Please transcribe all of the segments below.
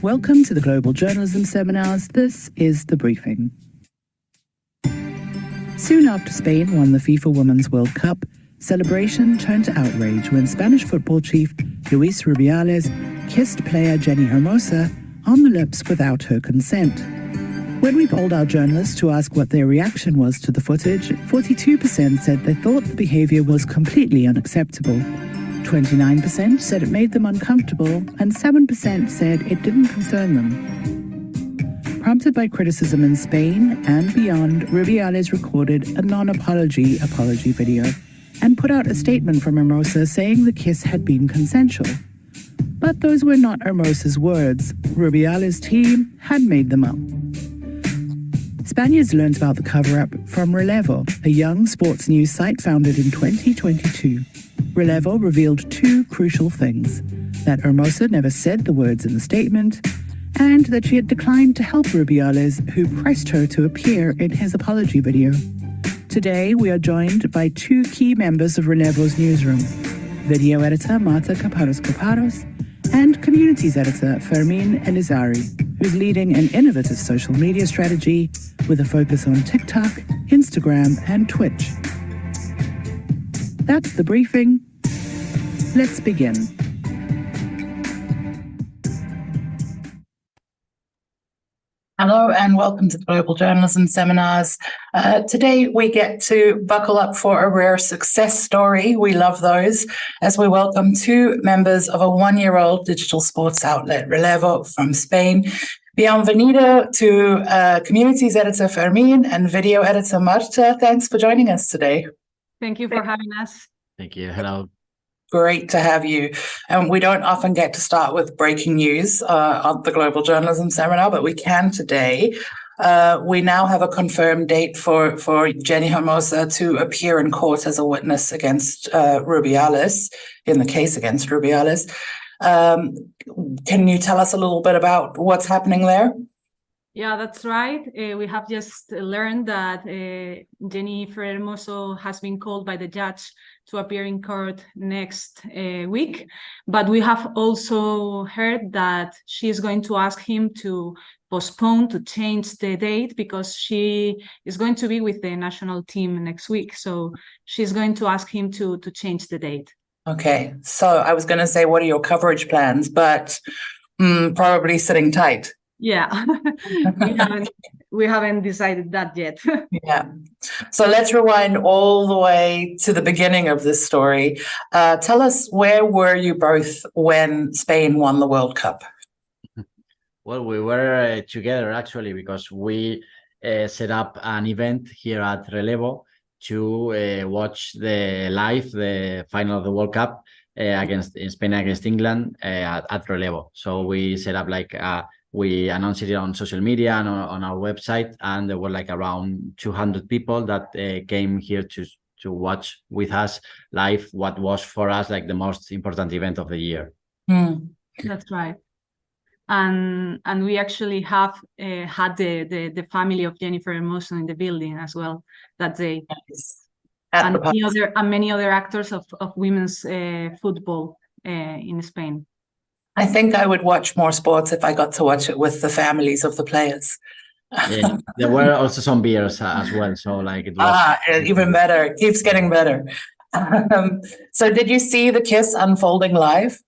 Welcome to the Global Journalism Seminars. This is The Briefing. Soon after Spain won the FIFA Women's World Cup, celebration turned to outrage when Spanish football chief Luis Rubiales kissed player Jenny Hermosa on the lips without her consent. When we polled our journalists to ask what their reaction was to the footage, 42% said they thought the behavior was completely unacceptable. 29% said it made them uncomfortable, and 7% said it didn't concern them. Prompted by criticism in Spain and beyond, Rubiales recorded a non-apology video and put out a statement from Hermosa saying the kiss had been consensual. But those were not Hermosa's words. Rubiales' team had made them up. Spaniards learned about the cover-up from Relevo, a young sports news site founded in 2022. Relevo revealed two crucial things: that Hermosa never said the words in the statement, and that she had declined to help Rubiales, who pressed her to appear in his apology video. Today, we are joined by two key members of Relevo's newsroom: video editor Marta Caparos and communities editor Fermin Elizari, who's leading an innovative social media strategy with a focus on TikTok, Instagram, and Twitch. That's the briefing. Let's begin. Hello and welcome to the Global Journalism Seminars. Today we get to buckle up for a rare success story. We love those, as we welcome two members of a one-year-old digital sports outlet, Relevo, from Spain. Bienvenido to communities editor Fermin and video editor Marta. Thanks for joining us today. Thank you for having us. Thank you. Hello. Great to have you. And we don't often get to start with breaking news on the Global Journalism Seminar, but we can today. We now have a confirmed date for Jenny Hermosa to appear in court as a witness against Rubiales, in the case against Rubiales. Can you tell us a little bit about what's happening there? Yeah, that's right. We have just learned that Jenny Hermosa has been called by the judge to appear in court next week. But we have also heard that she is going to ask him to postpone, to change the date, because she is going to be with the national team next week. So she's going to ask him to change the date. Okay, so I was going to say, what are your coverage plans? But probably sitting tight. Yeah, we haven't decided that yet. Yeah. So let's rewind all the way to the beginning of this story. Tell us, where were you both when Spain won the World Cup? Well, we were together actually, because we set up an event here at Relevo to watch the final of the World Cup against Spain against England at Relevo. So we set up we announced it on social media and on our website, and there were around 200 people that came here to watch with us live what was for us the most important event of the year. That's right. And we actually have had the family of Jennifer Hermoso in the building as well that day. Nice. And many other actors of women's football in Spain. I think I would watch more sports if I got to watch it with the families of the players. Yeah, there were also some beers as well, so it was even better. It keeps getting better. So did you see the kiss unfolding live?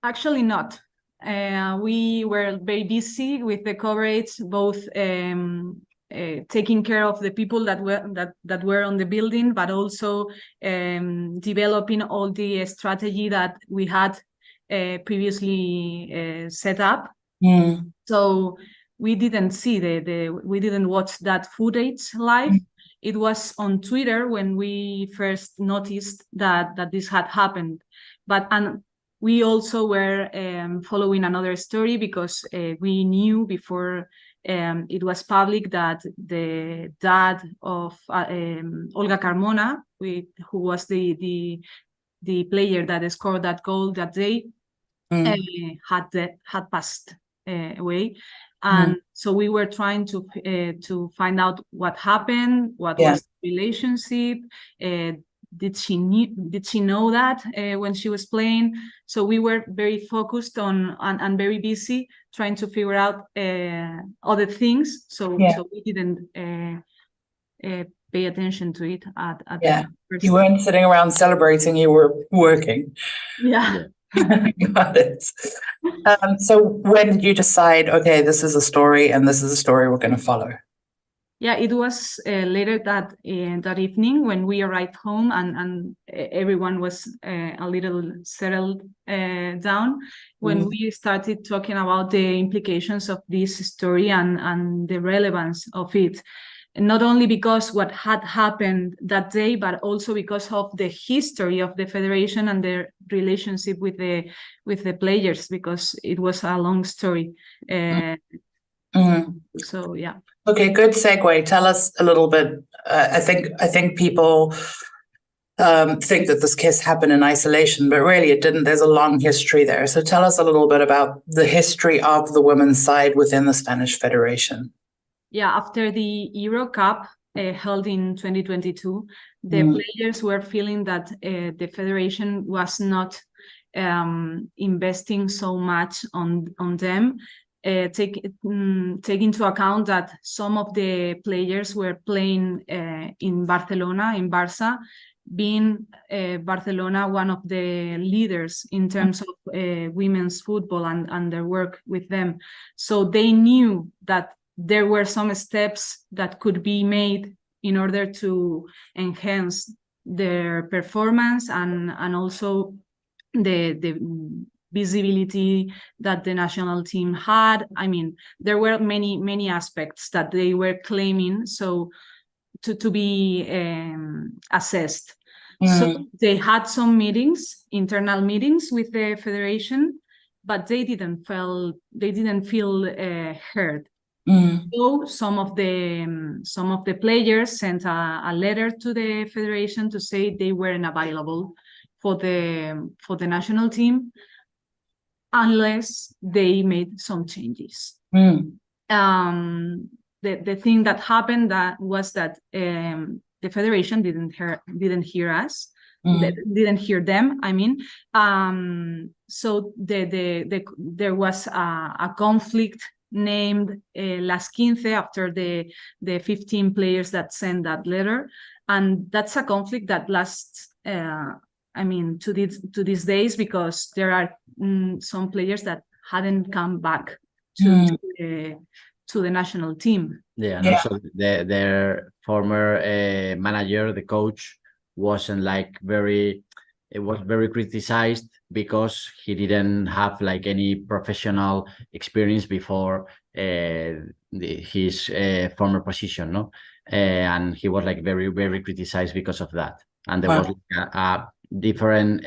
Actually not. We were very busy with the coverage, both taking care of the people that were on the building, but also developing all the strategy that we had previously set up. So we didn't see we didn't watch that footage live. It was on Twitter when we first noticed that this had happened. And we also were following another story, because we knew before it was public that the dad of Olga Carmona, who was the player that scored that goal that day, had passed away. And so we were trying to find out what happened, what was the relationship. did she know that when she was playing? So we were very focused on and very busy trying to figure out other things. So we didn't pay attention to it at the first. You weren't sitting around celebrating, you were working. Yeah. Got it. So when did you decide, okay, this is a story and this is a story we're going to follow? Yeah, it was later that evening when we arrived home and everyone was a little settled down, when we started talking about the implications of this story and the relevance of it. And not only because what had happened that day, but also because of the history of the federation and their relationship with the players, because it was a long story. So yeah. Okay, good segue. Tell us a little bit. I think people think that this kiss happened in isolation, but really it didn't. There's a long history there. So tell us a little bit about the history of the women's side within the Spanish Federation. Yeah, after the Euro Cup held in 2022, the players were feeling that the federation was not investing so much on them. Take into account that some of the players were playing in Barcelona, in Barça, being Barcelona one of the leaders in terms of women's football and their work with them. So they knew that there were some steps that could be made in order to enhance their performance and also the visibility that the national team had. I mean, there were many aspects that they were claiming to be assessed. So they had some internal meetings with the federation, but they didn't feel heard. So some of the players sent a letter to the federation to say they weren't available for the national team unless they made some changes. The thing that happened was that the federation didn't hear us, didn't hear them. I mean, so there was a conflict named Las 15 after the 15 players that sent that letter, and that's a conflict that lasts. I mean, to these days, because there are some players that hadn't come back to the national team. Yeah, and also their former manager, the coach, wasn't like it was very criticized because he didn't have like any professional experience before his former position, no? And he was like very, very criticized because of that. And there was like a different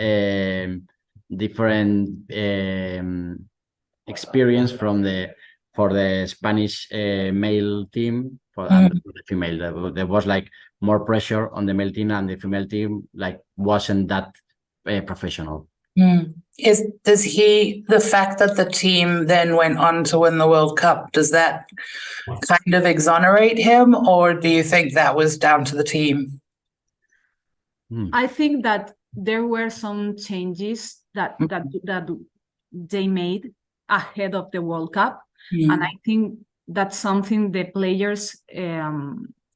experience for the Spanish male team and the female. There was like more pressure on the male team, and the female team like wasn't that professional. Does the fact that the team then went on to win the World Cup, does that kind of exonerate him, or do you think that was down to the team? I think that there were some changes that they made ahead of the World Cup, and I think that's something the players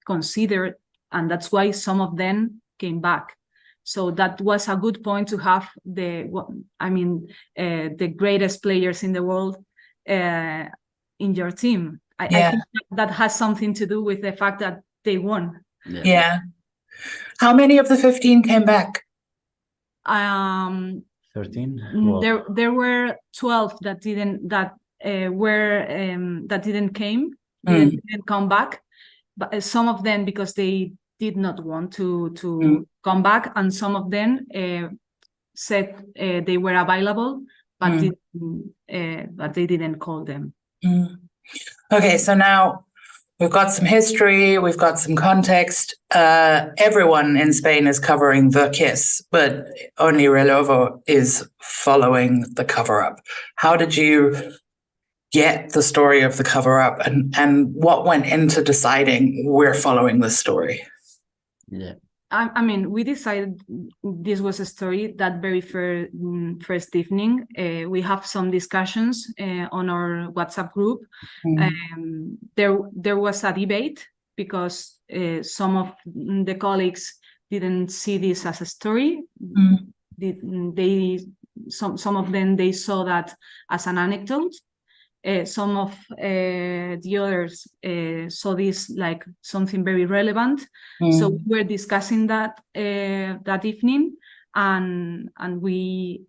considered, and that's why some of them came back. So that was a good point to have the greatest players in the world in your team. I think that has something to do with the fact that they won. Yeah. How many of the 15 came back? 13. Well, there were 12 that didn't come back, but some of them because they did not want to come back, and some of them said they were available, but they didn't call them. Okay, so now we've got some history, we've got some context. Everyone in Spain is covering the kiss, but only Relevo is following the cover-up. How did you get the story of the cover-up, and what went into deciding we're following this story? Yeah, I mean, we decided this was a story that very first evening. We have some discussions on our WhatsApp group. There was a debate because some of the colleagues didn't see this as a story. Some of them, they saw that as an anecdote. Some of the others saw this like something very relevant. So we were discussing that that evening, and we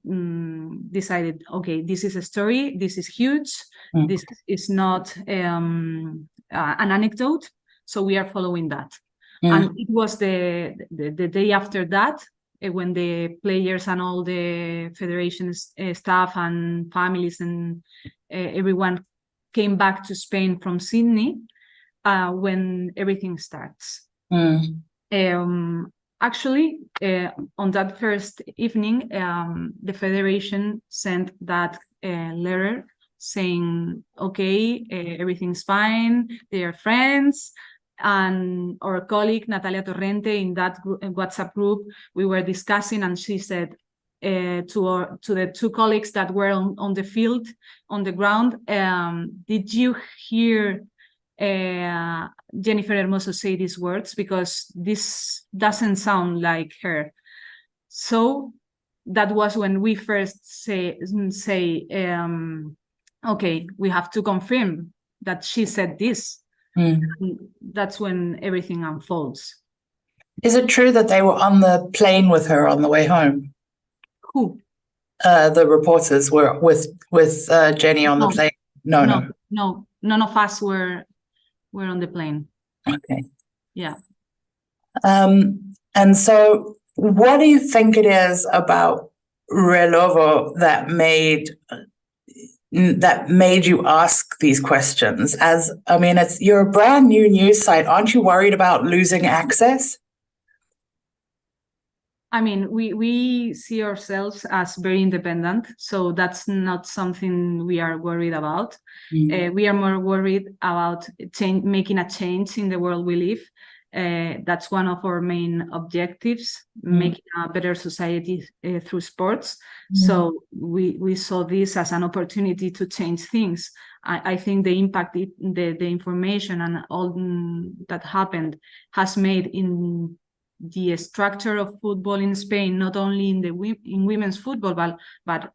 decided, okay, this is a story. This is huge. This is not an anecdote. So we are following that. And it was the day after that, when the players and all the federation staff and families and everyone came back to Spain from Sydney, when everything starts. Actually, on that first evening, the federation sent that letter saying, okay, everything's fine, they are friends. And our colleague Natalia Torrente, in that WhatsApp group, we were discussing, and she said to the two colleagues that were on the field, on the ground, did you hear Jennifer Hermoso say these words? Because this doesn't sound like her. So that was when we first say okay, we have to confirm that she said this. That's when everything unfolds. Is it true that they were on the plane with her on the way home? Who? The reporters were with Jenny on the plane? No. None of us were on the plane. Okay. Yeah. And so what do you think it is about Relevo that made you ask these questions? You're a brand new news site. Aren't you worried about losing access? I mean, we see ourselves as very independent, so that's not something we are worried about. We are more worried about making a change in the world we live. That's one of our main objectives, making a better society through sports. So we saw this as an opportunity to change things. I think the impact, the information and all that happened has made in the structure of football in Spain, not only in women's football, but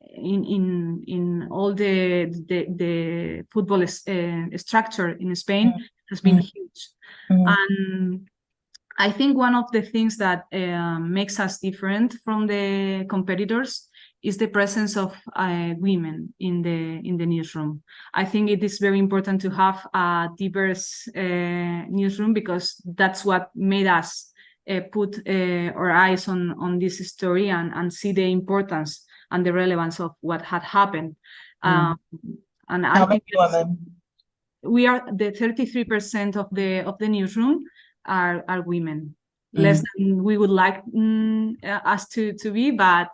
in all the football structure in Spain has been huge. And I think one of the things that makes us different from the competitors is the presence of women in the newsroom. I think it is very important to have a diverse newsroom, because that's what made us put our eyes on this story and see the importance and the relevance of what had happened. And I think we are the 33% of the newsroom are women, less than we would like us to be, but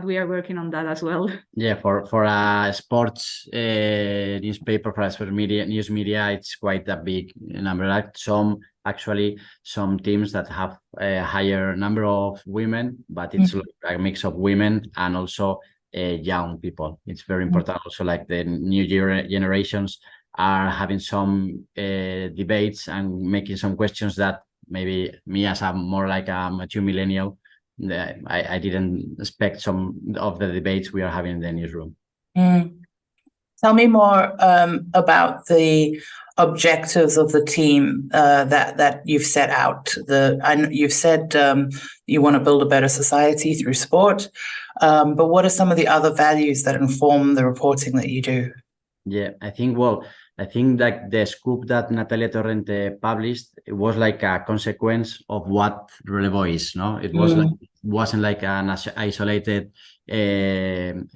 we are working on that as well. Yeah, for a sports newspaper, for a sports news media, it's quite a big number. Like some teams that have a higher number of women, but it's like a mix of women and also young people. It's very important. Also, like the new generations are having some debates and making some questions that maybe me, as a more like a mature millennial, I didn't expect some of the debates we are having in the newsroom. Tell me more about the objectives of the team that you've set out. You've said you want to build a better society through sport, but what are some of the other values that inform the reporting that you do? Yeah, I think that the scoop that Natalia Torrente published, it was like a consequence of what Relevo is. No, it was wasn't like an isolated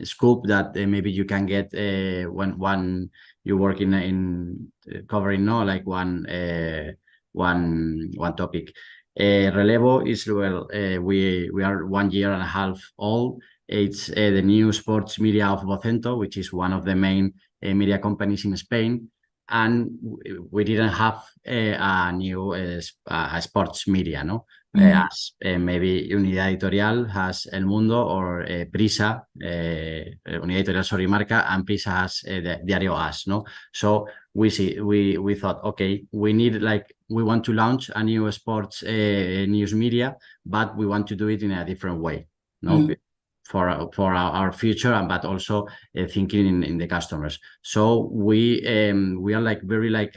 scoop that maybe you can get when you work in covering like one topic. Relevo is we are 1 year and a half old. It's the new sports media of Vocento, which is one of the main media companies in Spain, and we didn't have a new sports media. No, as maybe Unidad Editorial has El Mundo, or Prisa, Unidad Editorial, sorry, Marca, and Prisa has Diario As, no? So we thought, okay, we want to launch a new sports news media, but we want to do it in a different way, no? For our future, but also thinking in the customers. So we are like very like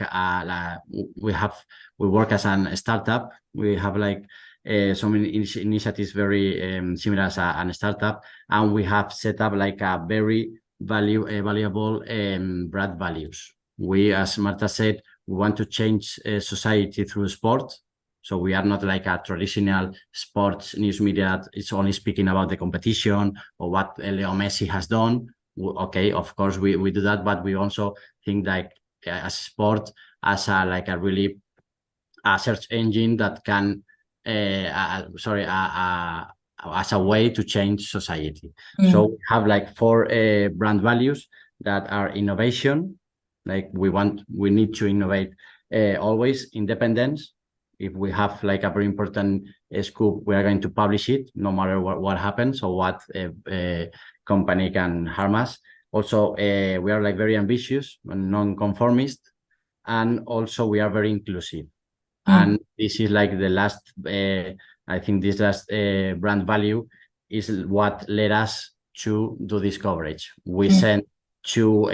we work as a startup. We have like so many initiatives very similar as a startup, and we have set up like a very valuable brand values. We, as Marta said, we want to change society through sport. So we are not like a traditional sports news media that is only speaking about the competition or what Leo Messi has done. Okay, of course we do that, but we also think like as sport as a really a search engine that can as a way to change society. So we have like 4 brand values that are innovation. Like we need to innovate always. Independence. If we have like a very important scoop, we are going to publish it no matter what happens or what company can harm us. Also, we are like very ambitious and non-conformist, and also we are very inclusive. And this is like the last, I think this last brand value is what led us to do this coverage. We sent 2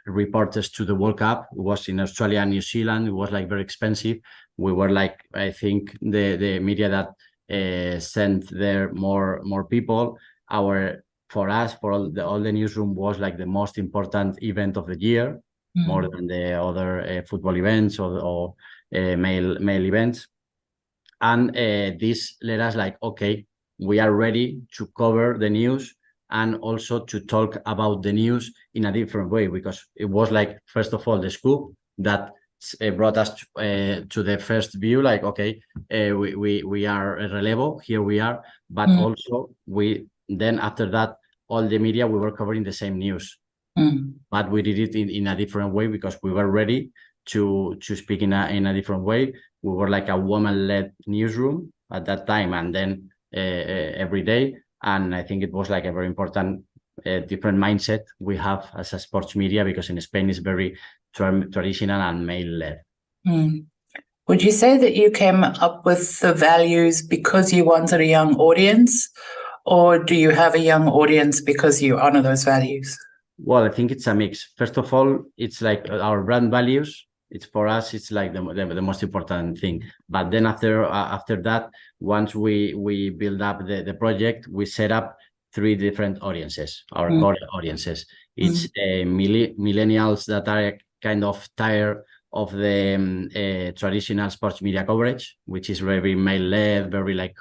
reporters to the World Cup. It was in Australia and New Zealand. It was like very expensive. We were like, I think the media that sent there more people. For us, for all the newsroom was like the most important event of the year, more than the other football events or mail events. And this led us like, okay, we are ready to cover the news and also to talk about the news in a different way, because it was like, first of all, the scoop that brought us to the first view, like, okay, we are Relevo, here we are, but also then after that, all the media, we were covering the same news, but we did it in a different way because we were ready to speak in a different way. We were like a woman-led newsroom at that time, and then every day. And I think it was like a very important different mindset we have as a sports media, because in Spain it's very traditional and male-led. Would you say that you came up with the values because you wanted a young audience, or do you have a young audience because you honor those values? Well, I think it's a mix. First of all, it's like our brand values. It's for us, it's like the most important thing. But then after that, once we build up the project, we set up 3 different audiences, our core audiences. It's millennials that are kind of tired of the traditional sports media coverage, which is very male-led, very like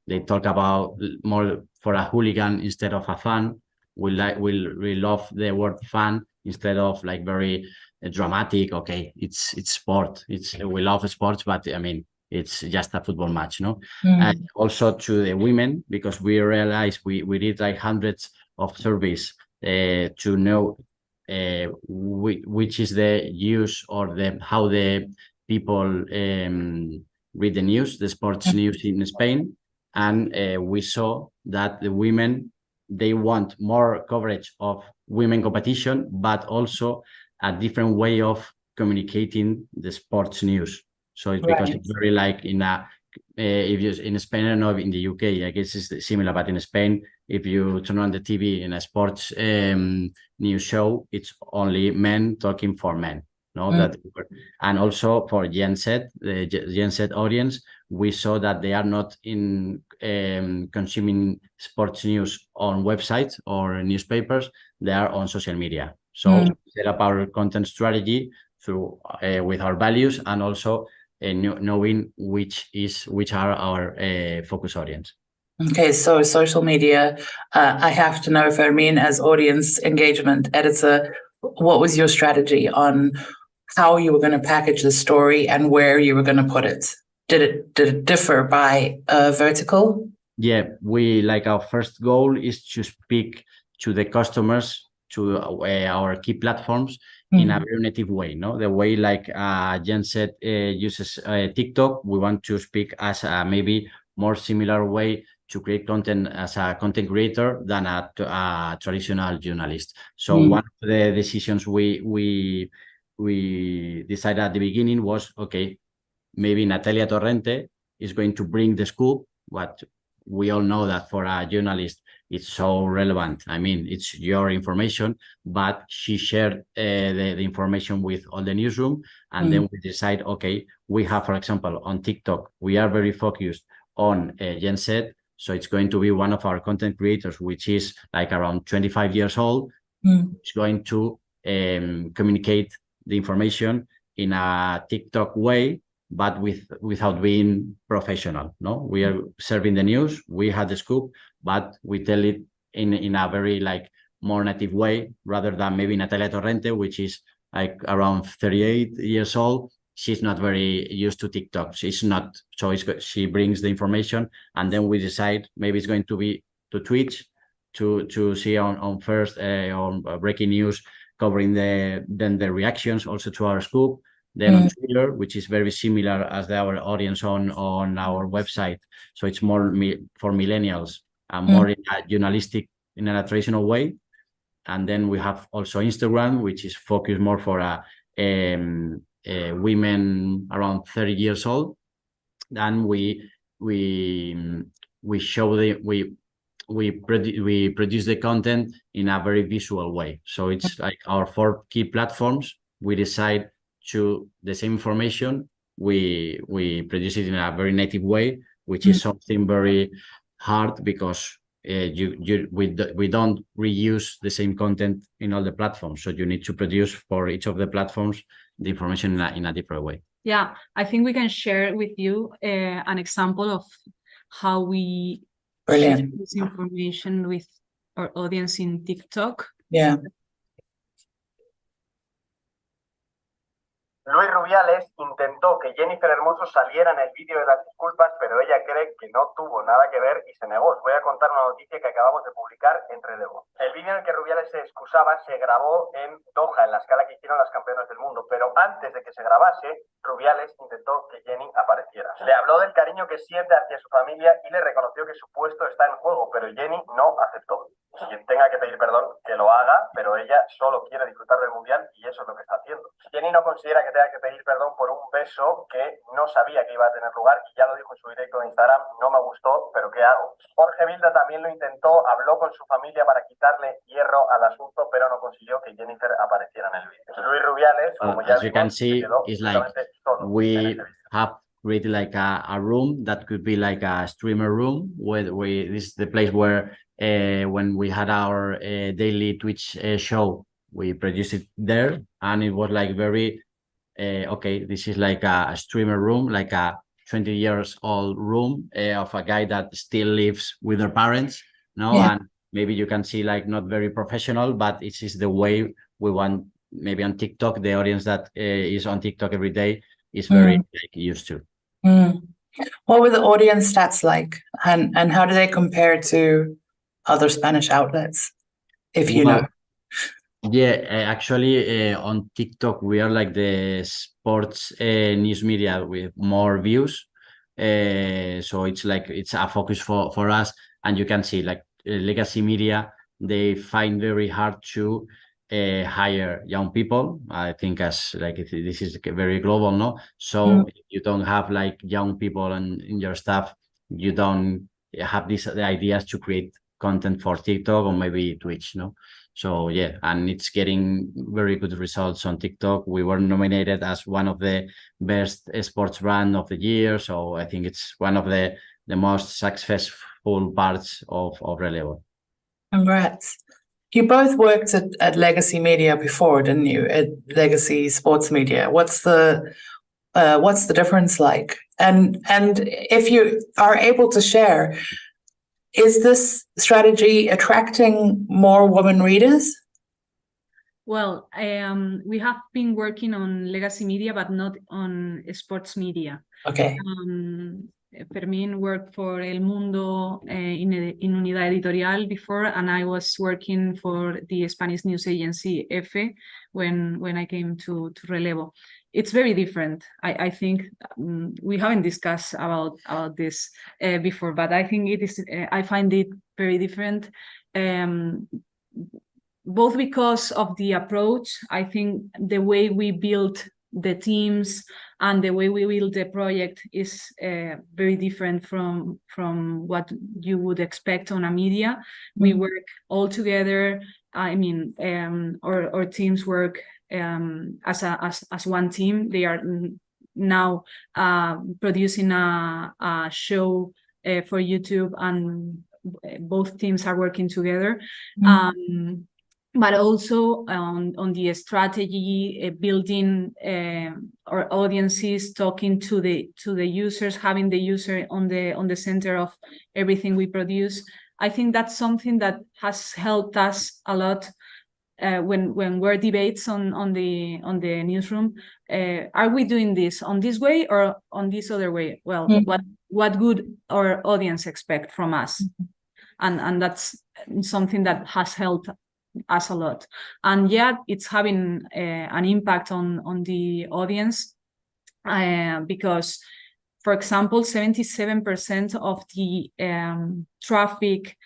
they talk about more for a hooligan instead of a fan. We love the word fan instead of like very dramatic. Okay, it's sport. We love sports, but I mean it's just a football match, no? And also to the women, because we realized we did like hundreds of surveys to know which is the use or how the people read the news, the sports news in Spain, and we saw that the women, they want more coverage of women competition, but also a different way of communicating the sports news. So it's because it's very like if you in Spain, I don't know, in the UK, I guess it's similar, but in Spain, if you turn on the TV in a sports news show, it's only men talking for men. No, and also for Gen Z, the Gen Z audience, we saw that they are not in consuming sports news on websites or newspapers; they are on social media. So we set up our content strategy through with our values, and also knowing which are our focus audience. Okay, so social media. I have to know, Fermin, as audience engagement editor, what was your strategy on how you were going to package the story and where you were going to put it? Did it differ by vertical? Yeah, our first goal is to speak to the customers to our key platforms in a very native way, no? The way like Jen said uses TikTok, we want to speak as a maybe more similar way to create content as a content creator than a traditional journalist. So one of the decisions we decided at the beginning was, okay, maybe Natalia Torrente is going to bring the scoop, what we all know that for a journalist, it's so relevant. I mean, it's your information, but she shared the information with all the newsroom. And then we decide, okay, we have, for example, on TikTok, we are very focused on Gen Z. So it's going to be one of our content creators, which is like around 25 years old. It's going to communicate the information in a TikTok way, but without being professional. No, we are serving the news. We had the scoop, but we tell it in a very like more native way, rather than maybe Natalia Torrente, which is like around 38 years old. She's not very used to TikTok. She's not, so she brings the information, and then we decide maybe it's going to be to Twitch to see on first on breaking news, covering then the reactions also to our scoop. Then on Twitter, which is very similar as our audience on our website. So it's more for millennials and more in a journalistic, in a traditional way. And then we have also Instagram, which is focused more for women around 30 years old. And we show we produce the content in a very visual way. So it's like our 4 key platforms. We decide to the same information, we produce it in a very native way, which is something very hard because we don't reuse the same content in all the platforms. So you need to produce for each of the platforms the information in a different way. Yeah, I think we can share with you an example of how we share this information with our audience in TikTok. Yeah. Luis Rubiales intentó que Jennifer Hermoso saliera en el vídeo de las disculpas, pero ella cree que no tuvo nada que ver y se negó. Os voy a contar una noticia que acabamos de publicar en Relevo. El vídeo en el que Rubiales se excusaba se grabó en Doha, en la escala que hicieron las campeonas del mundo, pero antes de que se grabase, Rubiales intentó que Jenny apareciera. Le habló del cariño que siente hacia su familia y le reconoció que su puesto está en juego, pero Jenny no aceptó. Quien tenga que pedir perdón, que lo haga, pero ella solo quiere disfrutar del Mundial y eso es lo que está haciendo. Jenny no considera que tenga que pedir perdón por un beso que no sabía que iba a tener lugar y ya lo dijo en su directo de Instagram, no me gustó, pero ¿qué hago? Jorge Vilda también lo intentó, habló con su familia para quitarle hierro al asunto, pero no consiguió que Jennifer apareciera en el vídeo. Luis Rubiales, como ya as you can see, is like we have created like a room that could be like a streamer room where this is the place where when we had our daily Twitch show, we produced it there, and it was like very okay, this is like a streamer room, like a 20 years old room of a guy that still lives with their parents, and maybe you can see like not very professional, but it is the way we want. Maybe on TikTok, the audience that is on TikTok every day is very like, used to. What were the audience stats like, and how do they compare to other Spanish outlets, if you know? Yeah, actually, on TikTok we are like the sports news media with more views. So it's like it's a focus for us, and you can see like legacy media, they find very hard to hire young people. I think as like this is very global, no? So if you don't have like young people in your staff, you don't have the ideas to create content for TikTok or maybe Twitch, no? So yeah, and it's getting very good results on TikTok. We were nominated as one of the best sports brand of the year. So I think it's one of the most successful parts of Relevo. Congrats. You both worked at Legacy Media before, didn't you? At Legacy Sports Media. What's the difference like? And if you are able to share, is this strategy attracting more women readers? Well, we have been working on legacy media, but not on sports media. Okay. Fermín worked for El Mundo in Unidad Editorial before, and I was working for the Spanish news agency EFE when I came to Relevo. It's very different. I think we haven't discussed about this before, but I think it is. I find it very different, both because of the approach. I think the way we build the teams and the way we build the project is very different from what you would expect on a media. We work all together. I mean, our teams work as one team. They are now producing a show for YouTube, and both teams are working together. But also on the strategy, building our audiences, talking to the users, having the user on the center of everything we produce. I think that's something that has helped us a lot when we're debates on the newsroom. Are we doing this on this way or on this other way? Well, what would our audience expect from us? And that's something that has helped us a lot. And yeah, it's having an impact on the audience because, for example, 77% of the traffic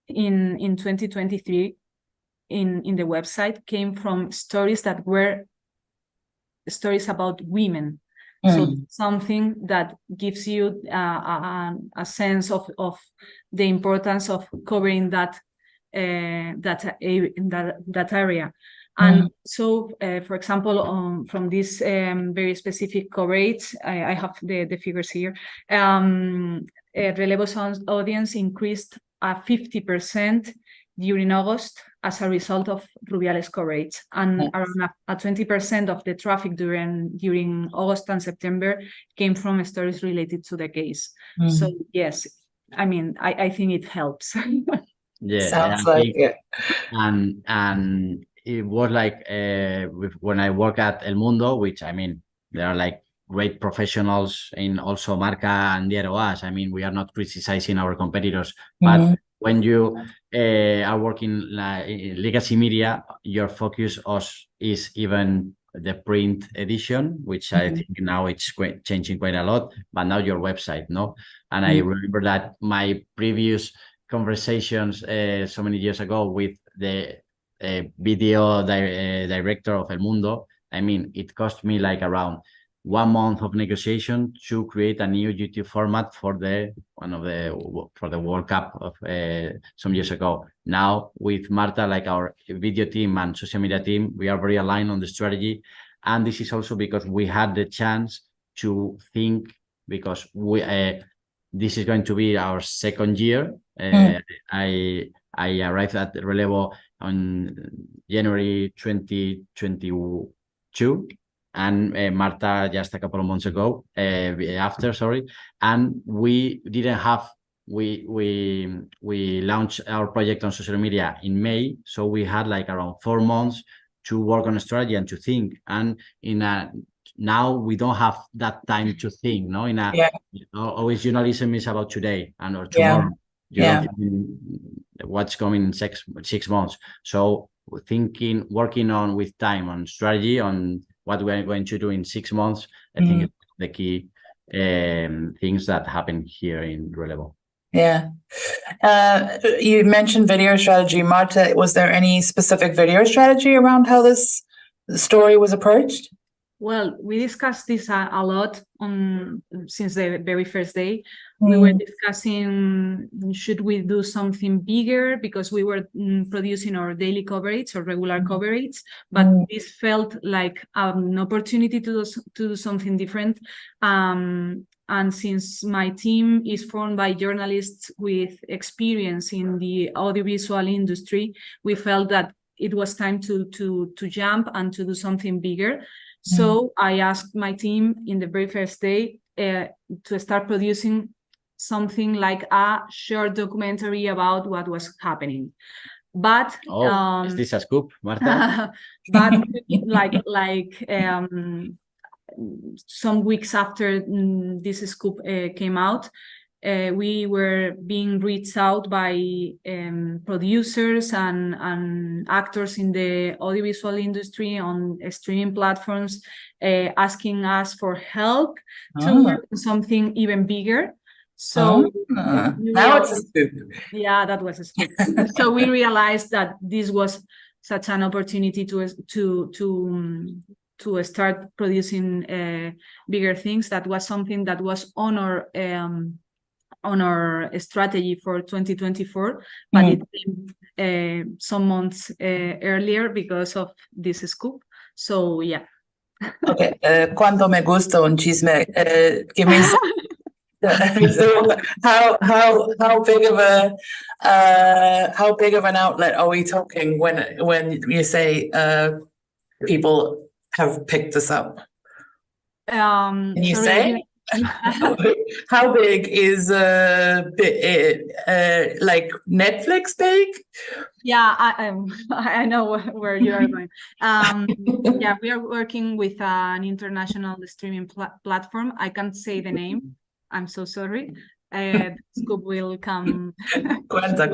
in 2023 in the website came from stories that were stories about women. So something that gives you a sense of the importance of covering that area. And so, for example, from this very specific coverage, I have the figures here. Relevo's audience increased 50% during August as a result of Rubiales' coverage, and around 20% of the traffic during August and September came from stories related to the case. So yes, I mean, I think it helps. Yeah, sounds like it. And it was like when I work at El Mundo, which I mean, there are like great professionals in also Marca and Diario As. I mean, we are not criticizing our competitors, but when you are working in legacy media, your focus is even the print edition, which I think now it's changing quite a lot, but now your website, no? And I remember that my previous conversations so many years ago with the video director of El Mundo, I mean, it cost me like around 1 month of negotiation to create a new YouTube format for the World Cup of some years ago. Now with Marta, like our video team and social media team, we are very aligned on the strategy, and this is also because we had the chance to think, because we this is going to be our second year. I arrived at Relevo on January 2022, and Marta just a couple of months ago and we didn't have we launched our project on social media in May, so we had like around 4 months to work on a strategy and to think, and now we don't have that time to think, no? Always journalism is about today and or tomorrow. You don't think what's coming in 6 months. So working on with time on strategy on what we're going to do in 6 months, I think it's the key things that happen here in Relevo. Yeah. You mentioned video strategy. Marta, was there any specific video strategy around how this story was approached? Well, we discussed this a lot since the very first day. We were discussing, should we do something bigger, because we were producing our daily coverage or regular coverage, but this felt like an opportunity to do something different. And since my team is formed by journalists with experience in the audiovisual industry, we felt that it was time to jump and to do something bigger. So I asked my team in the very first day to start producing something like a short documentary about what was happening. But is this a scoop, Marta? but some weeks after this scoop came out, we were being reached out by producers and actors in the audiovisual industry on streaming platforms, asking us for help to work on something even bigger. So now it's a scoop. Yeah, that was a scoop. So we realized that this was such an opportunity to start producing bigger things. That was something that was on our strategy for 2024, but it came some months earlier because of this scoop. So yeah. Okay, cuánto me gusta un chisme. Give me some. So how big of an outlet are we talking when you say people have picked this up? Can you say? How big is like Netflix big? Yeah, I know where you are going. Yeah, we are working with an international streaming platform. I can't say the name. I'm so sorry. Scoop will come. Cuenta.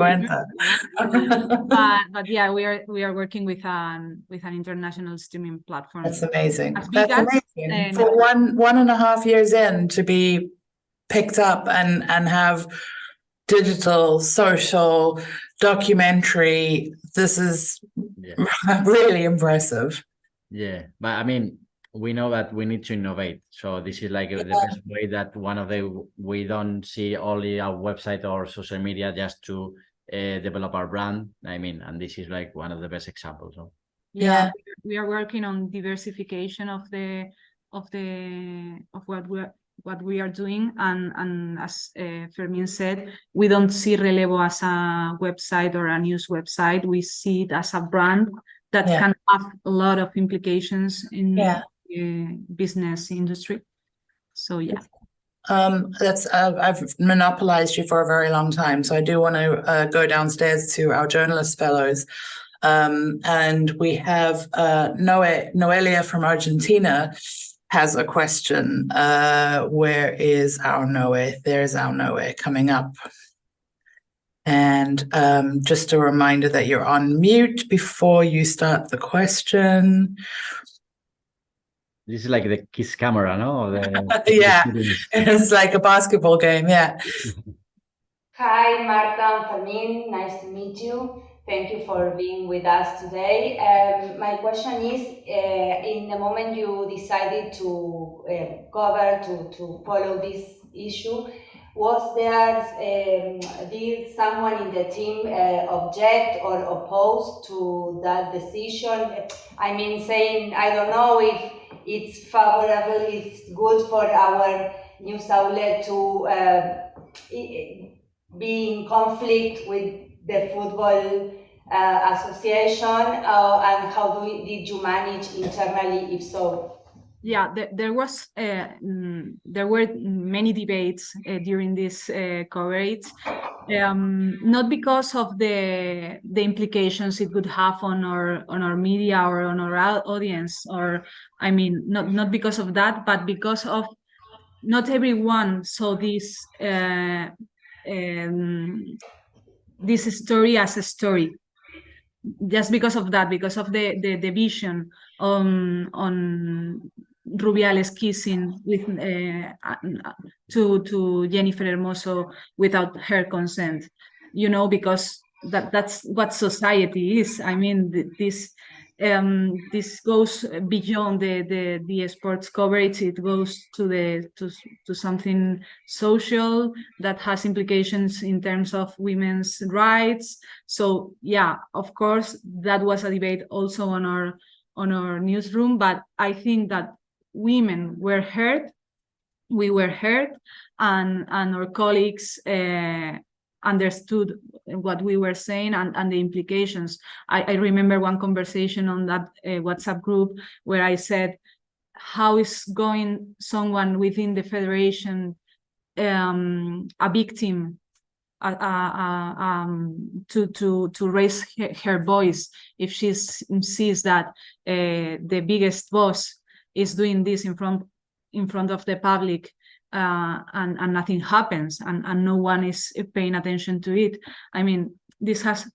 But yeah, we are working with an international streaming platform. That's amazing. That's amazing. For 1.5 years in to be picked up and have digital, social, documentary. This is really impressive. Yeah, but I mean, we know that we need to innovate. So this is like the best way that we don't see only our website or social media just to develop our brand. I mean, and this is like one of the best examples. So. Yeah, we are working on diversification of what we are doing, and as Fermin said, we don't see Relevo as a website or a news website. We see it as a brand that can have a lot of implications in the business industry. So yeah. I've monopolized you for a very long time, so I do want to go downstairs to our journalist fellows. And we have Noelia from Argentina has a question. Where is our Noe? There's our Noe coming up. And just a reminder that you're on mute before you start the question. This is like the kiss camera, no? Yeah, it's like a basketball game, yeah. Hi, Marta and Fermin. Nice to meet you. Thank you for being with us today. My question is, in the moment you decided to to follow this issue, was there, did someone in the team object or oppose to that decision? I mean, saying, I don't know if it's favorable, it's good for our news outlet to be in conflict with the football association, and how did you manage internally, if so? Yeah, there were many debates during this coverage, not because of the implications it would have on our media or on our audience, or I mean, not because of that, but because of not everyone saw this story as a story. Just because of that, because of the vision on Rubiales kissing with to Jennifer Hermoso without her consent, you know, because that's what society is. I mean, this goes beyond the sports coverage. It goes to something social that has implications in terms of women's rights. So yeah, of course, that was a debate also on our newsroom. But I think that women were heard, we were heard, and our colleagues understood what we were saying and the implications. I remember one conversation on that WhatsApp group where I said, how is going someone within the federation, a victim, to raise her voice if she sees that the biggest boss is doing this in front in front of the public and nothing happens and no one is paying attention to it. I mean, this has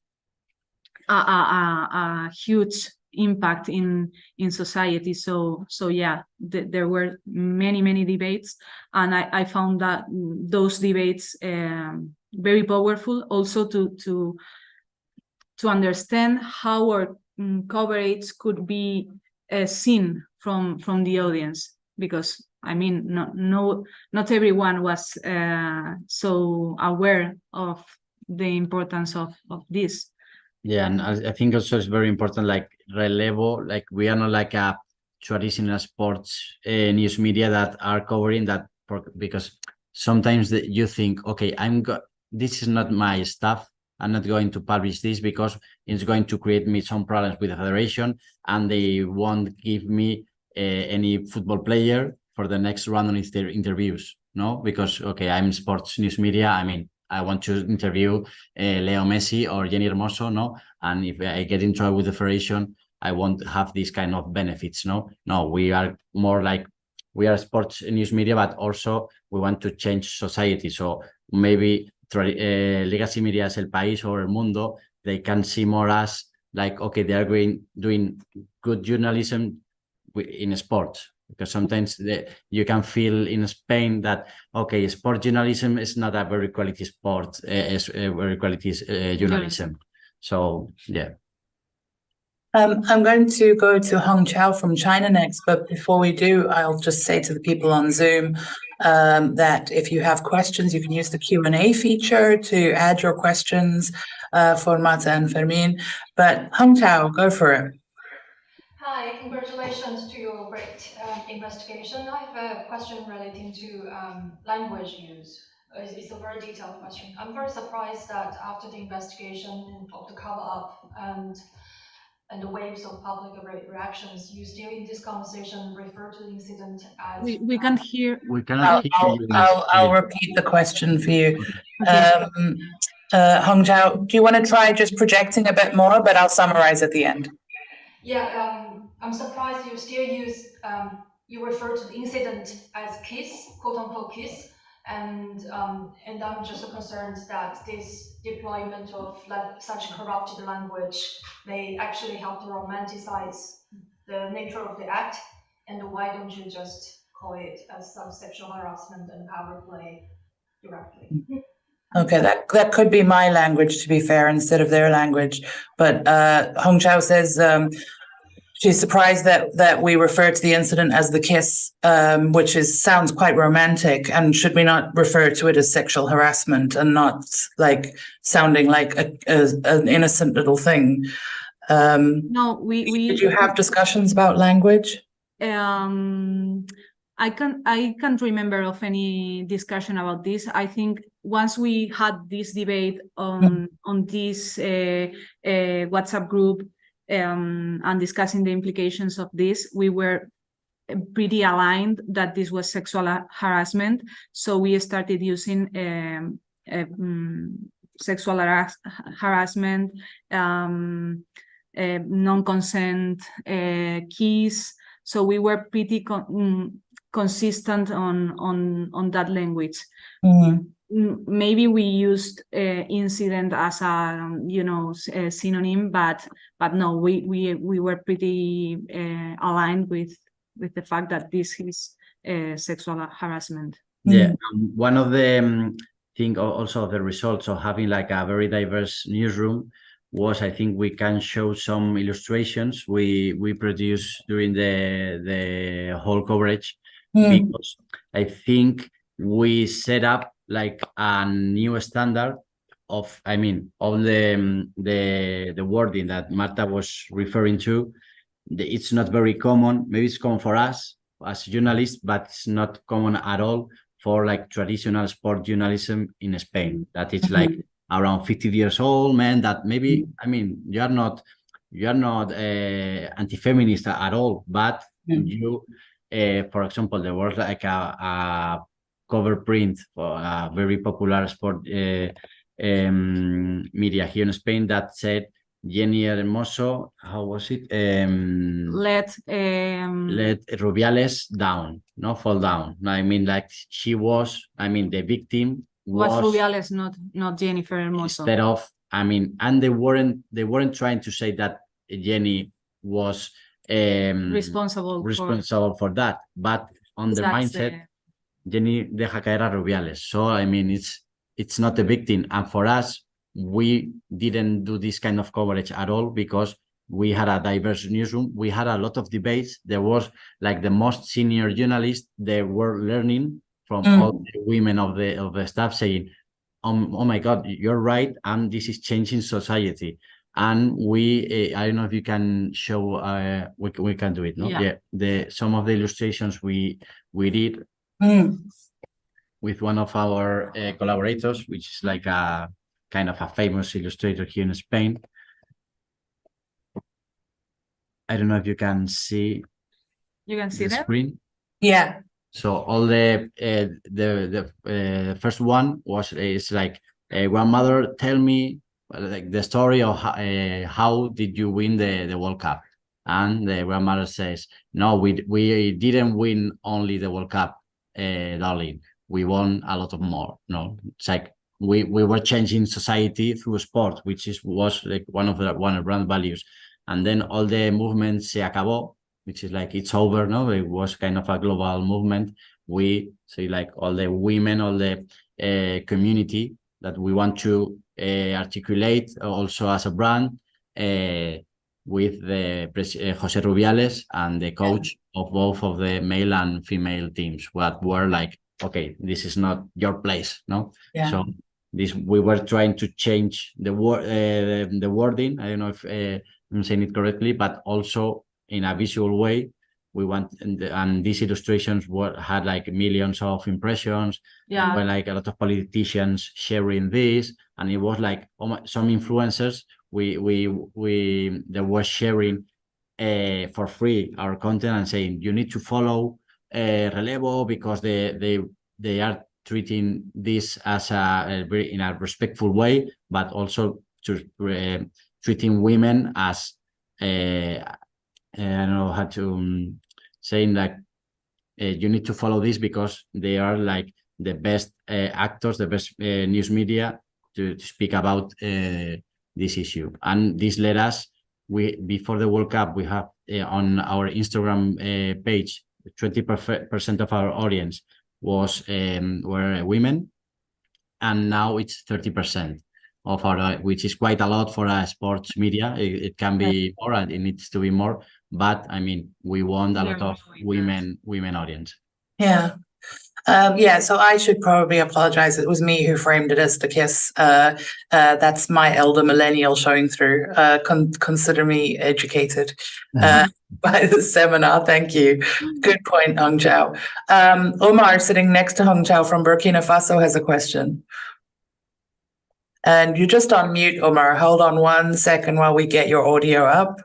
a huge impact in society. So yeah, there were many debates, and I found that those debates very powerful, also to understand how our coverage could be seen from the audience, because I mean, not everyone was so aware of the importance of this. Yeah, and I think also it's very important, like Relevo, like we are not like a traditional sports news media that are covering that, because sometimes you think, okay, this is not my stuff. I'm not going to publish this because it's going to create me some problems with the federation, and they won't give me any football player for the next round of their interviews. No, because okay, I'm sports news media. I mean, I want to interview Leo Messi or Jenny Hermoso, no? And if I get in trouble with the federation, I won't have these kind of benefits, no? No, we are more like, we are sports news media, but also we want to change society. So maybe legacy media as El País or El Mundo, they can see more as like, okay, they are doing good journalism in sports. Because sometimes you can feel in Spain that, okay, sport journalism is not a very quality sport, it's a very quality journalism. So, yeah. I'm going to go to Hong Chao from China next, but before we do, I'll just say to the people on Zoom that if you have questions, you can use the Q&A feature to add your questions for Marta and Fermin. But Hong Chao, go for it. Hi, congratulations to your great investigation. I have a question relating to language use. It's a very detailed question. I'm very surprised that after the investigation of the cover-up and the waves of public reactions, you still in this conversation refer to the incident as... We can't hear. We cannot hear you. I'll repeat the question for you. Okay. Hong Chao, do you want to try just projecting a bit more, but I'll summarize at the end. Yeah, I'm surprised you still use, you refer to the incident as kiss, quote unquote kiss, and I'm just concerned that this deployment of such corrupted language may actually help to romanticize the nature of the act, and why don't you just call it as some sexual harassment and power play directly? Okay, that could be my language, to be fair, instead of their language. But Hong Chao says she's surprised that we refer to the incident as the kiss, which sounds quite romantic. And should we not refer to it as sexual harassment and not like sounding like an innocent little thing? No, we did you have discussions about language? I can't remember of any discussion about this. I think once we had this debate on this WhatsApp group and discussing the implications of this, we were pretty aligned that this was sexual harassment. So we started using sexual harassment, non-consent, kiss. So we were pretty consistent on that language. Maybe we used incident as a synonym, but no, we were pretty aligned with the fact that this is sexual harassment. Yeah, one of the thing also the results of having like a very diverse newsroom was, I think we can show some illustrations we produced during the whole coverage, because I think we set up like a new standard of, I mean, all the wording that Marta was referring to. It's not very common. Maybe it's common for us as journalists, but it's not common at all for like traditional sport journalism in Spain. That it's like around 50 years old, man, that maybe, I mean, you are not anti-feminist at all, but you, for example, there was like a cover print for a very popular sport media here in Spain that said Jenny Hermoso, how was it? Let Let Rubiales down, no fall down. I mean, like she was. I mean, the victim was was Rubiales, not Jennifer Hermoso. instead of. I mean, and they weren't trying to say that Jenny was responsible for that, but on their mindset, Jenny deja caer a Rubiales. So I mean, it's not a victim, and for us, we didn't do this kind of coverage at all because we had a diverse newsroom. We had a lot of debates. There was like the most senior journalists. They were learning from all the women of the staff, saying, "Oh my God, you're right, and this is changing society." And we, I don't know if you can show. We can do it, no? Yeah. Some of the illustrations we did with one of our collaborators, which is like a kind of a famous illustrator here in Spain. I don't know if you can see. You can see the that screen. Yeah. So all the first one is like, grandmother, tell me like the story of how did you win the World Cup? And the grandmother says, no, we didn't win only the World Cup, darling. We won a lot of more. No, it's like we were changing society through sport, which was like one of brand values. And then all the movement se acabó, which is like it's over. No, it was kind of a global movement. We say like all the women, all the community that we want to articulate also as a brand with the Jose Rubiales and the coach of both of the male and female teams. What were like, okay, this is not your place, no. Yeah. So this we were trying to change the wording. I don't know if I'm saying it correctly, but also in a visual way. We want, and these illustrations had like millions of impressions. Yeah. Were like a lot of politicians sharing this, and it was like some influencers they were sharing for free our content and saying you need to follow Relevo because they are treating this as in a respectful way, but also to treating women as I don't know how to saying like you need to follow this because they are like the best actors, the best news media to speak about this issue. And this led us, before the World Cup, we have on our Instagram page, 20% of our audience were women, and now it's 30% of our, which is quite a lot for a sports media. It can be more, and it needs to be more. But I mean, we want a lot of women audience. Yeah. So I should probably apologize. It was me who framed it as the kiss. That's my elder millennial showing through. Consider me educated by the seminar. Thank you. Good point, Hong Chao. Omar, sitting next to Hong Chao from Burkina Faso, has a question. And you're just on mute, Omar. Hold on 1 second while we get your audio up.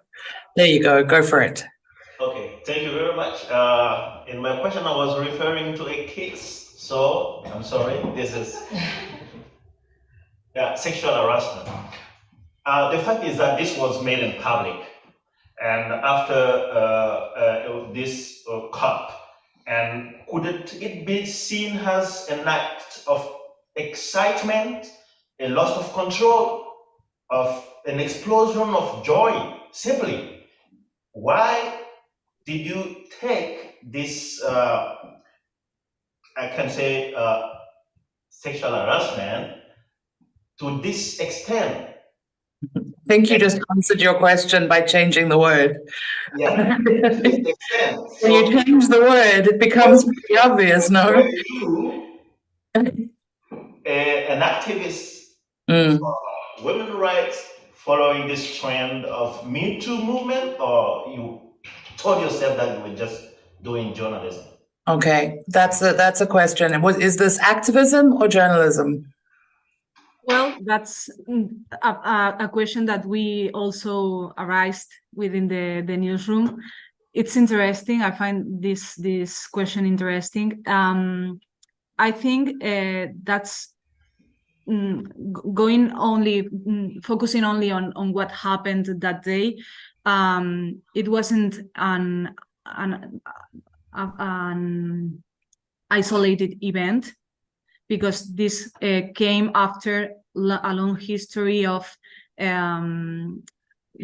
There you go. Go for it. Okay, thank you very much. In my question, I was referring to a case. So I'm sorry, this is sexual harassment. The fact is that this was made in public, and after this cup, and could it be seen as an act of excitement, a loss of control, of an explosion of joy? Simply, why did you take this, I can say, sexual harassment to this extent? I think you just answered your question by changing the word. Yeah, to this extent. When you change the word, it becomes pretty obvious, no? You, an activist for women's rights, following this trend of Me Too movement, or you told yourself that you were just doing journalism? Okay, that's a question. Is this activism or journalism? Well, that's a question that we also arised within the newsroom. It's interesting. I find this question interesting. I think that's going only focusing only on what happened that day, it wasn't an isolated event, because this came after a long history of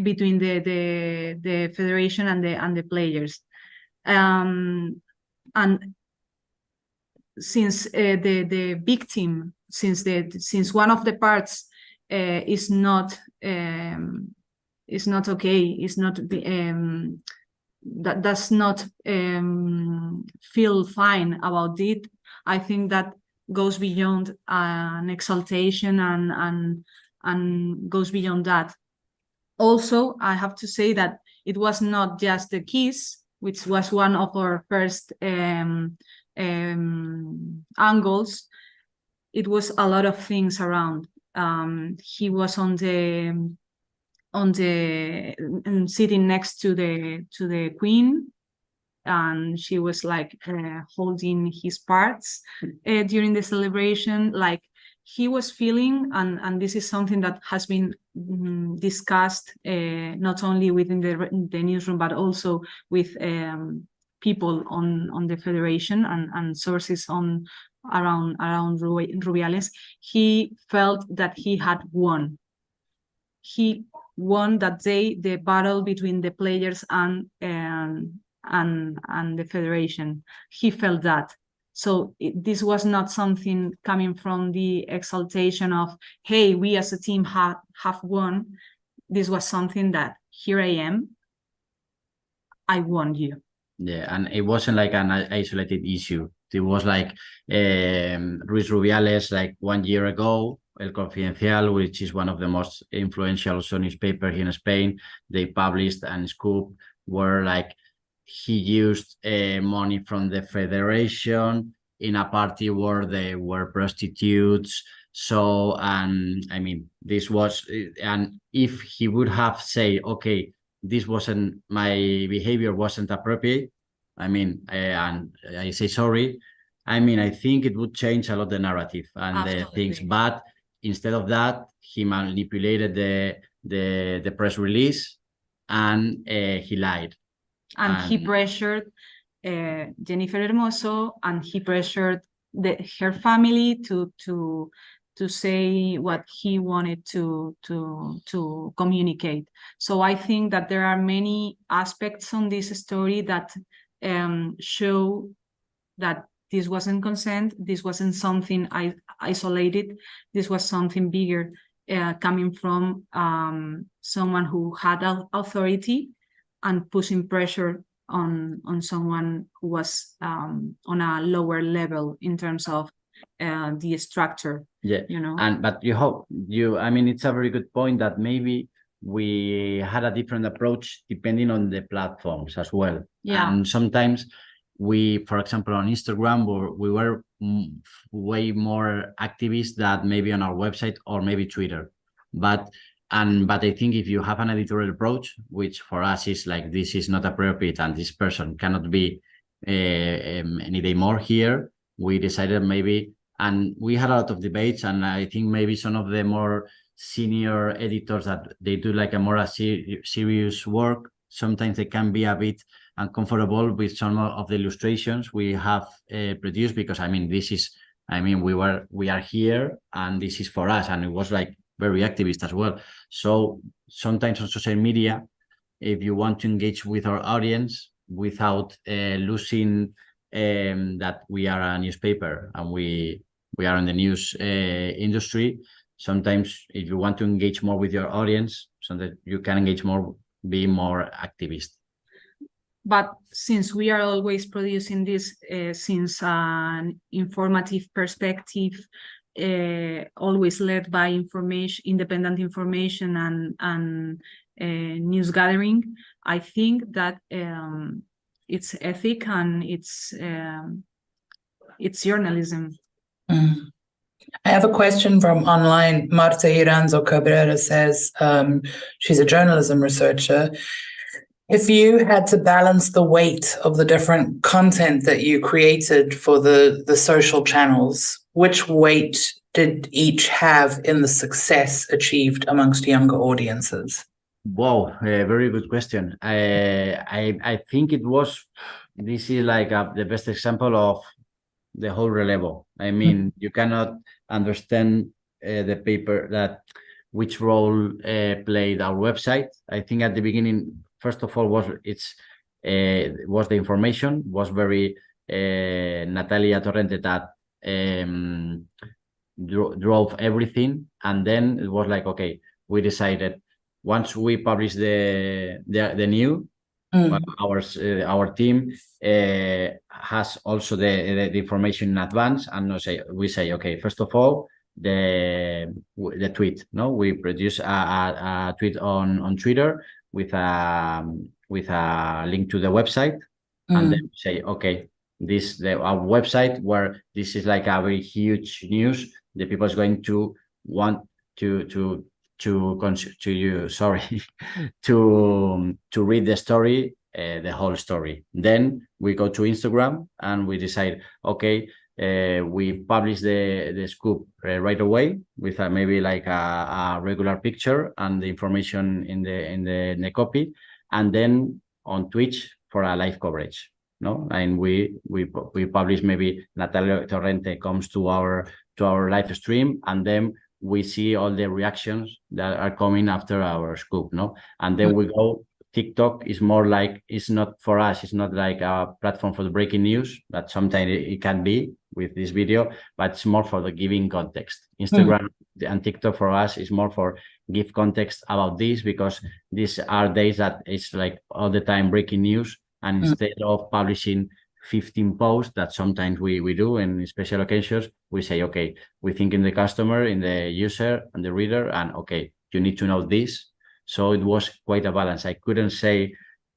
between the federation and the players, and since the victim, since one of the parts is not okay, is not that does not feel fine about it, I think that goes beyond an exaltation and goes beyond that. Also, I have to say that it was not just the kiss, which was one of our first angles. It was a lot of things around. He was on the sitting next to the queen, and she was like holding his parts during the celebration. Like, he was feeling, and this is something that has been discussed not only within the newsroom, but also with people on the federation and sources around Rubiales. He felt that he had won. He won that day the battle between the players and the federation. He felt that. So this was not something coming from the exaltation of, hey, we as a team have won. This was something that, here I am, I won you. Yeah, and it wasn't like an isolated issue. It was like Ruiz Rubiales, like 1 year ago, El Confidencial, which is one of the most influential newspapers here in Spain, they published and Scoop were like, he used money from the federation in a party where they were prostitutes. So, and I mean, this was, and if he would have said, okay, this wasn't, my behavior wasn't appropriate, I mean, and I say sorry, I mean, I think it would change a lot the narrative and Absolutely. the things. But instead of that, he manipulated the press release, and he lied. And he pressured Jennifer Hermoso, and he pressured her family to say what he wanted to communicate. So I think that there are many aspects on this story that show that this wasn't consent, this wasn't something isolated, this was something bigger coming from someone who had authority and pushing pressure on someone who was on a lower level in terms of the structure. Yeah, you know. But I mean, it's a very good point that maybe we had a different approach depending on the platforms as well. Yeah. And sometimes we, for example, on Instagram, we were way more activist than maybe on our website or maybe Twitter. But I think if you have an editorial approach, which for us is like, this is not appropriate and this person cannot be any day more here, we decided maybe, and we had a lot of debates, and I think maybe some of the more senior editors that they do like a more serious work, sometimes they can be a bit uncomfortable with some of the illustrations we have produced, because I mean, this is, I mean, we are here and this is for us, and it was like very activist as well. So sometimes on social media, if you want to engage with our audience without losing that we are a newspaper and we are in the news industry, sometimes if you want to engage more with your audience, so that you can engage more, be more activist. But since we are always producing this since an informative perspective, always led by independent information and news gathering, I think that it's ethic and it's journalism. I have a question from online. Marta Iranzo Cabrera says, she's a journalism researcher. If you had to balance the weight of the different content that you created for the social channels, which weight did each have in the success achieved amongst younger audiences? Wow, very good question. I think it was, this is like the best example of the whole Relevo. I mean, you cannot understand the paper that which role played our website. I think at the beginning, first of all, was the information was very Natalia Torrente that drove everything, and then it was like, okay, we decided once we publish the new. Our team has also the information in advance, and we say, okay, first of all, the tweet. No, we produce a tweet on Twitter with a link to the website, and then we say, okay, our website where this is like a very huge news. The people is going to want to read the story, the whole story. Then we go to Instagram and we decide, okay, we publish the scoop right away with maybe like a regular picture and the information in the copy, and then on Twitch for a live coverage. No, and we publish, maybe Natalia Torrente comes to our live stream, and then we see all the reactions that are coming after our scoop, no? And then we go, TikTok is more like, it's not for us, it's not like a platform for the breaking news, but sometimes it can be with this video, but it's more for the giving context. Instagram and TikTok for us is more for give context about this, because these are days that it's like all the time breaking news, and instead of publishing 15 posts that sometimes we do in special occasions, we say, okay, we think in the customer, in the user and the reader, and okay, you need to know this. So it was quite a balance. I couldn't say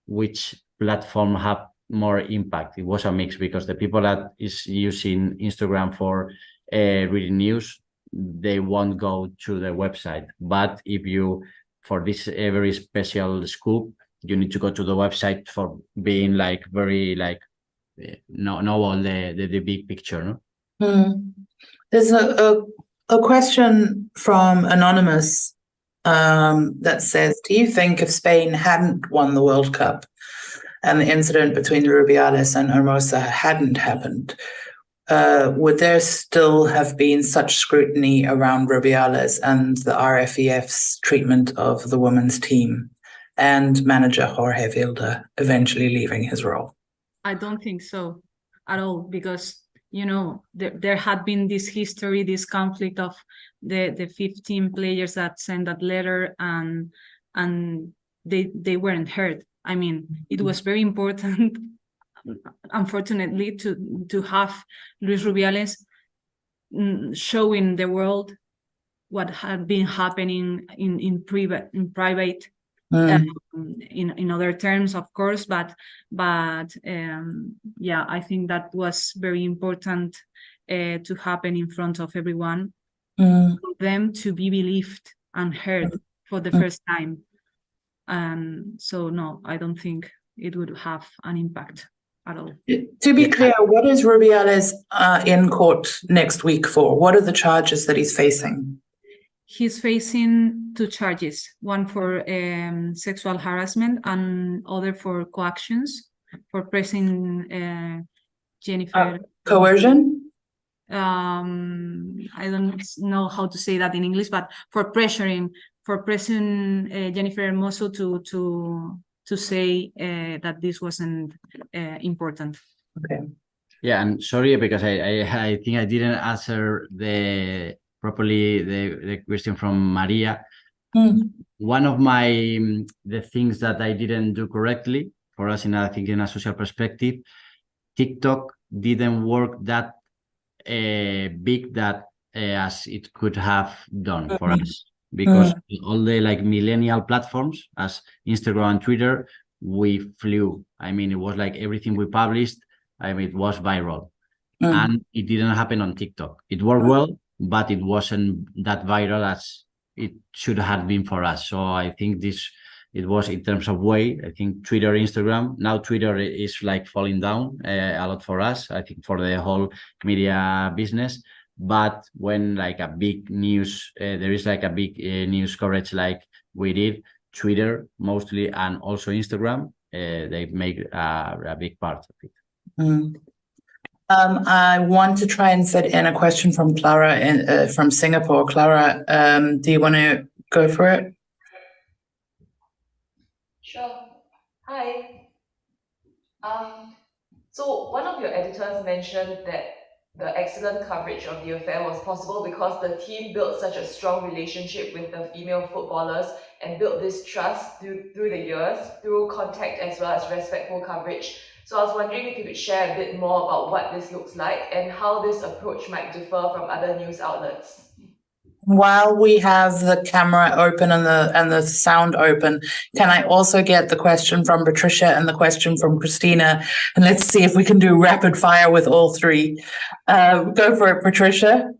which platform had more impact. It was a mix, because the people that is using Instagram for reading news, they won't go to the website. But if you, for this very special scoop, you need to go to the website for being like very like know all the big picture, no? There's a question from Anonymous that says, do you think if Spain hadn't won the World Cup and the incident between Rubiales and Hermosa hadn't happened, would there still have been such scrutiny around Rubiales and the RFEF's treatment of the women's team and manager Jorge Vilda eventually leaving his role? I don't think so at all, because, you know, there had been this history, this conflict of the 15 players that sent that letter, and they weren't heard. I mean, it was very important, unfortunately, to have Luis Rubiales showing the world what had been happening in private. In other terms, of course, but yeah, I think that was very important to happen in front of everyone, for them to be believed and heard for the first time. So no, I don't think it would have an impact at all. To be clear, what is Rubiales in court next week for? What are the charges that he's facing? He's facing 2 charges, one for sexual harassment and other for coactions, for pressing Jennifer. Coercion? I don't know how to say that in English, but for pressing Jennifer Hermoso to say that this wasn't important. Okay. Yeah, and sorry, because I think I didn't answer properly the question from Maria. One of the things that I didn't do correctly for us in a social perspective, TikTok didn't work that big that as it could have done for us, because all the like millennial platforms as Instagram and Twitter, we flew. I mean, it was like everything we published, I mean, it was viral. And it didn't happen on TikTok. It worked well, but it wasn't that viral as it should have been for us. So I think it was in terms of way, I think Twitter, Instagram, now Twitter is like falling down a lot for us, I think for the whole media business. But when like a big news, there is like a big news coverage like we did, Twitter mostly, and also Instagram, they make a big part of it. I want to try and fit in a question from Clara from Singapore. Clara, do you want to go for it? Sure. Hi. So one of your editors mentioned that the excellent coverage of the affair was possible because the team built such a strong relationship with the female footballers and built this trust through the years, through contact as well as respectful coverage. So I was wondering if you could share a bit more about what this looks like and how this approach might differ from other news outlets. While we have the camera open and the sound open, can I also get the question from Patricia and the question from Christina? And let's see if we can do rapid fire with all three. Go for it, Patricia.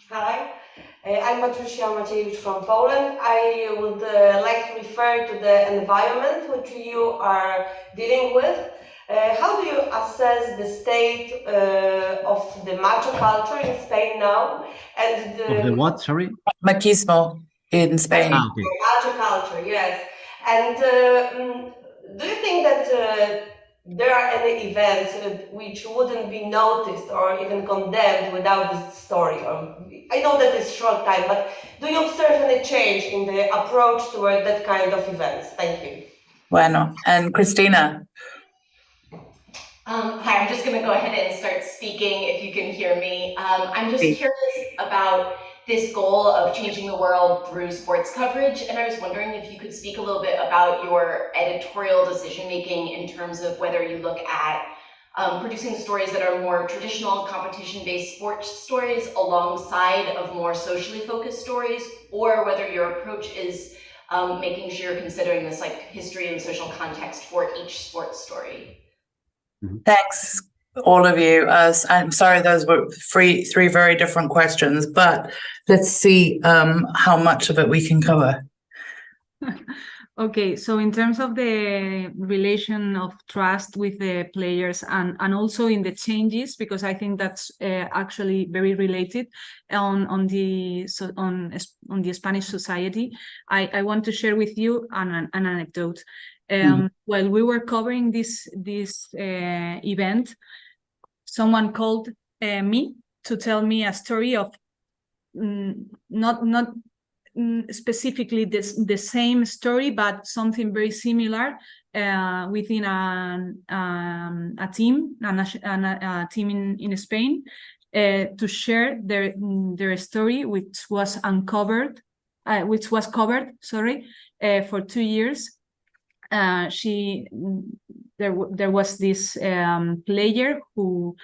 Hi, I'm Patricia Maciejewicz from Poland. I would like to refer to the environment which you are dealing with. How do you assess the state of the macho culture in Spain now? And Of the what, sorry? Machismo in Spain. Okay. Macho culture, yes. And do you think that there are any events which wouldn't be noticed or even condemned without this story? I know that it's short time, but do you observe any change in the approach toward that kind of events? Thank you. Bueno. And Christina? Hi, I'm just going to go ahead and start speaking if you can hear me. I'm just curious about this goal of changing the world through sports coverage, and I was wondering if you could speak a little bit about your editorial decision-making in terms of whether you look at producing stories that are more traditional competition-based sports stories alongside of more socially focused stories, or whether your approach is making sure you're considering this like history and social context for each sports story. Thanks, all of you. I'm sorry, those were three very different questions, but let's see how much of it we can cover. Okay, so in terms of the relation of trust with the players and also in the changes, because I think that's actually very related on the Spanish society, I want to share with you an anecdote. While we were covering this event, someone called me to tell me a story of not specifically the same story, but something very similar within a team, a team in Spain, to share their story, which was covered, for 2 years. There was this player who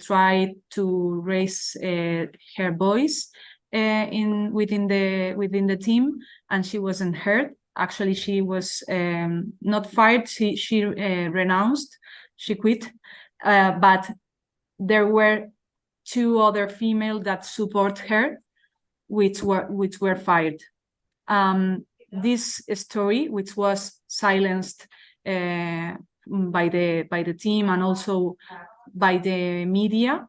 tried to raise her voice within the team, and she wasn't heard. Actually, she was not fired. She renounced. She quit. But there were 2 other females that support her, which were fired. This story, which was silenced by the team and also by the media,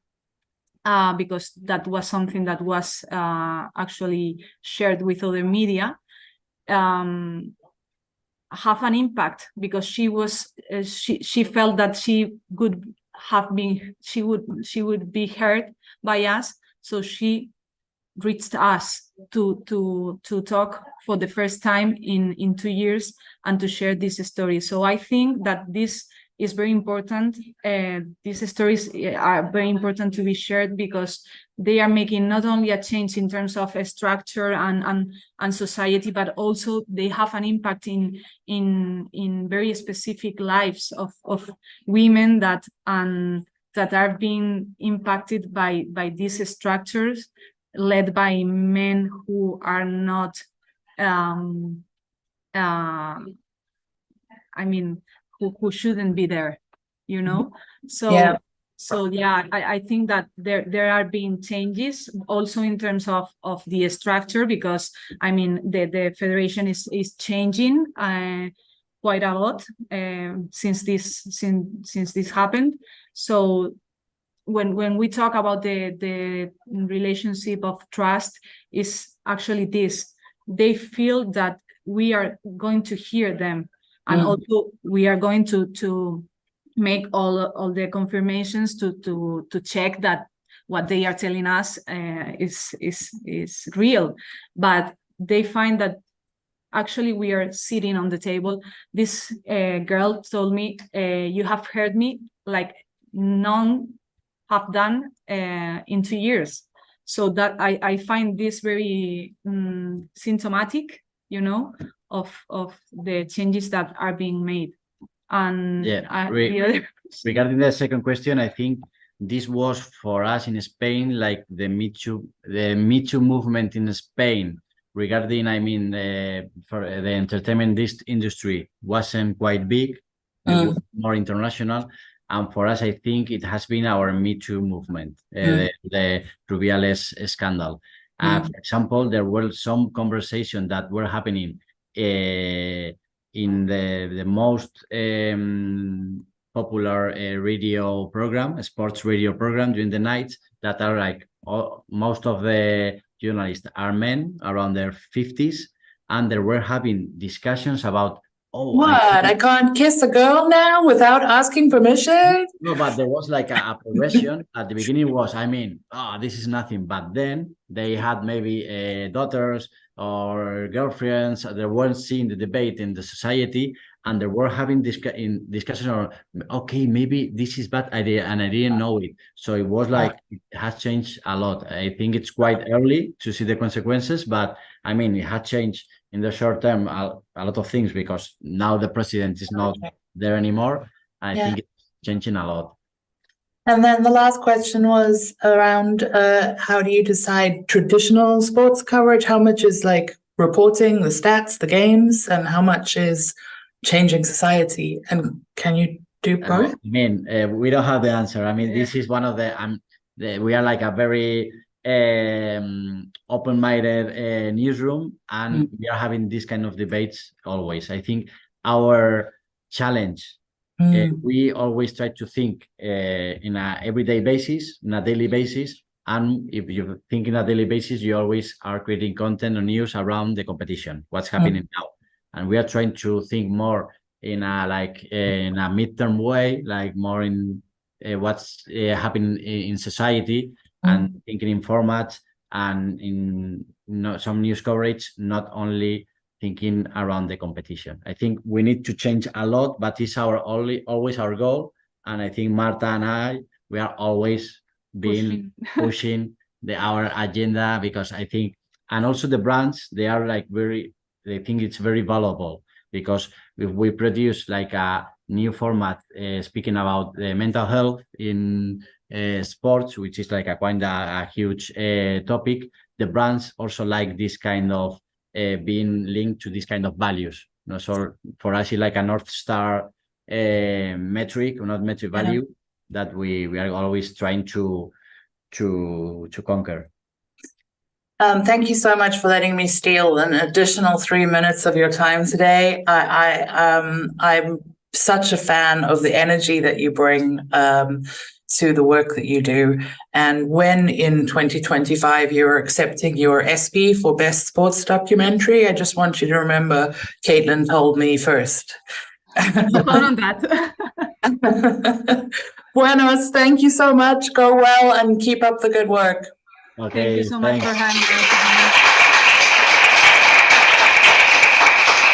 because that was something that was actually shared with other media, have an impact, because she felt that she would be heard by us, so she reached us to talk for the first time in 2 years and to share this story. So I think that this is very important. These stories are very important to be shared because they are making not only a change in terms of a structure and society, but also they have an impact in very specific lives of women that are being impacted by these structures led by men who are not, who shouldn't be there, you know? So yeah, I think that there are being changes also in terms of the structure, because I mean the federation is changing quite a lot since this happened. So when we talk about the relationship of trust, is actually this. They feel that we are going to hear them, and also we are going to make all the confirmations to check that what they are telling us is real. But they find that actually we are sitting on the table. This girl told me, you have heard me like none have done in 2 years. So that I find this very symptomatic, you know, of the changes that are being made. And regarding the second question, I think this was for us in Spain, like the Me Too movement in Spain regarding, I mean, for the entertainment industry wasn't quite big, it was more international. And for us, I think it has been our Me Too movement, the Rubiales scandal. For example, there were some conversations that were happening in the most popular radio program, sports radio program during the nights, that are like most of the journalists are men around their 50s, and they were having discussions about, I can't kiss a girl now without asking permission? No, but there was like a progression. At the beginning was, I mean, this is nothing. But then they had maybe daughters or girlfriends. They weren't seeing the debate in the society, and they were having discussion on, okay, maybe this is bad idea, and I didn't know it. So it was like, it has changed a lot. I think it's quite early to see the consequences, but I mean, it had changed in the short term a lot of things, because now the president is not there anymore. I think it's changing a lot. And then the last question was around how do you decide traditional sports coverage? How much is like reporting the stats, the games, and how much is changing society? And can you do both? I mean, we don't have the answer. I mean, this is one of we are like a very open-minded newsroom, and we are having this kind of debates always. I think our challenge, we always try to think in a everyday basis, in a daily basis, and if you think in a daily basis, you always are creating content or news around the competition, what's happening now, and we are trying to think more in a midterm way, like more in what's happening in society, and thinking in formats and in some news coverage, not only thinking around the competition. I think we need to change a lot, but it's always our goal. And I think Marta and I, we are always pushing our agenda, because I think, and also the brands, they are like they think it's very valuable, because if we produce like a new format speaking about mental health in sports, which is like quite a huge topic, the brands also like this kind of being linked to this kind of values. So for us, it's like a North Star metric, or not metric value, that we are always trying to conquer. Thank you so much for letting me steal an additional 3 minutes of your time today. I'm such a fan of the energy that you bring to the work that you do. And when in 2025 you're accepting your ESPY for Best Sports Documentary, I just want you to remember Caitlin told me first. On that. Buenos, thank you so much. Go well and keep up the good work. Okay, thank you so much for having us.